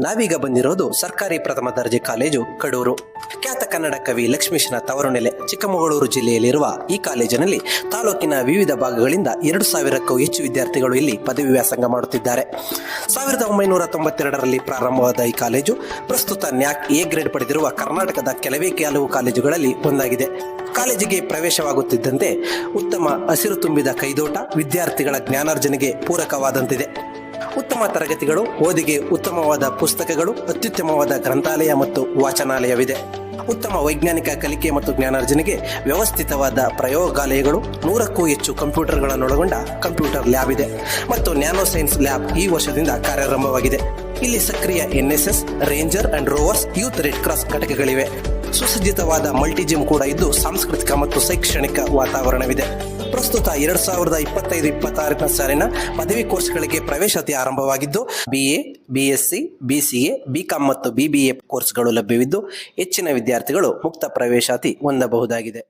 ನಾವೀಗ ಬಂದಿರೋದು ಸರ್ಕಾರಿ ಪ್ರಥಮ ದರ್ಜೆ ಕಾಲೇಜು ಕಡೂರು. ಖ್ಯಾತ ಕನ್ನಡ ಕವಿ ಲಕ್ಷ್ಮೀಶನ ತವರು ನೆಲೆ ಚಿಕ್ಕಮಗಳೂರು ಜಿಲ್ಲೆಯಲ್ಲಿರುವ ಈ ಕಾಲೇಜಿನಲ್ಲಿ ತಾಲೂಕಿನ ವಿವಿಧ ಭಾಗಗಳಿಂದ 2,000ಕ್ಕೂ ಹೆಚ್ಚು ವಿದ್ಯಾರ್ಥಿಗಳು ಇಲ್ಲಿ ಪದವಿ ವ್ಯಾಸಂಗ ಮಾಡುತ್ತಿದ್ದಾರೆ. 1992ರಲ್ಲಿ ಪ್ರಾರಂಭವಾದ ಈ ಕಾಲೇಜು ಪ್ರಸ್ತುತ ನ್ಯಾಕ್ ಎ ಗ್ರೇಡ್ ಪಡೆದಿರುವ ಕರ್ನಾಟಕದ ಕೆಲವೇ ಕೆಲವು ಕಾಲೇಜುಗಳಲ್ಲಿ ಒಂದಾಗಿದೆ. ಕಾಲೇಜಿಗೆ ಪ್ರವೇಶವಾಗುತ್ತಿದ್ದಂತೆ ಉತ್ತಮ ಹಸಿರು ತುಂಬಿದ ಕೈದೋಟ ವಿದ್ಯಾರ್ಥಿಗಳ ಜ್ಞಾನಾರ್ಜನೆಗೆ ಪೂರಕವಾದಂತಿದೆ. ಉತ್ತಮ ತರಗತಿಗಳು, ಓದಿಗೆ ಉತ್ತಮವಾದ ಪುಸ್ತಕಗಳು, ಅತ್ಯುತ್ತಮವಾದ ಗ್ರಂಥಾಲಯ ಮತ್ತು ವಾಚನಾಲಯವಿದೆ. ಉತ್ತಮ ವೈಜ್ಞಾನಿಕ ಕಲಿಕೆ ಮತ್ತು ಜ್ಞಾನಾರ್ಜನೆಗೆ ವ್ಯವಸ್ಥಿತವಾದ ಪ್ರಯೋಗಾಲಯಗಳು, 100ಕ್ಕೂ ಹೆಚ್ಚು ಕಂಪ್ಯೂಟರ್ಗಳನ್ನೊಳಗೊಂಡ ಕಂಪ್ಯೂಟರ್ ಲ್ಯಾಬ್ ಇದೆ ಮತ್ತು ನ್ಯಾನೋ ಸೈನ್ಸ್ ಲ್ಯಾಬ್ ಈ ವರ್ಷದಿಂದ ಕಾರ್ಯಾರಂಭವಾಗಿದೆ. ಇಲ್ಲಿ ಸಕ್ರಿಯ NSS, ranger and rovers, youth red cross ಘಟಕಗಳಿವೆ. ಸುಸಜ್ಜಿತವಾದ ಮಲ್ಟಿ ಜಿಮ್ ಕೂಡ ಇದ್ದು ಸಾಂಸ್ಕೃತಿಕ ಮತ್ತು ಶೈಕ್ಷಣಿಕ ವಾತಾವರಣವಿದೆ. ಪ್ರಸ್ತುತ 2025-26ನೇ ಸಾಲಿನ ಪದವಿ ಕೋರ್ಸ್ಗಳಿಗೆ ಪ್ರವೇಶಾತಿ ಆರಂಭವಾಗಿದ್ದು BA, BSc, BCA, BCom ಮತ್ತು BBA ಕೋರ್ಸ್ಗಳು ಲಭ್ಯವಿದ್ದು ಹೆಚ್ಚಿನ ವಿದ್ಯಾರ್ಥಿಗಳು ಮುಕ್ತ ಪ್ರವೇಶಾತಿ ಹೊಂದಬಹುದಾಗಿದೆ.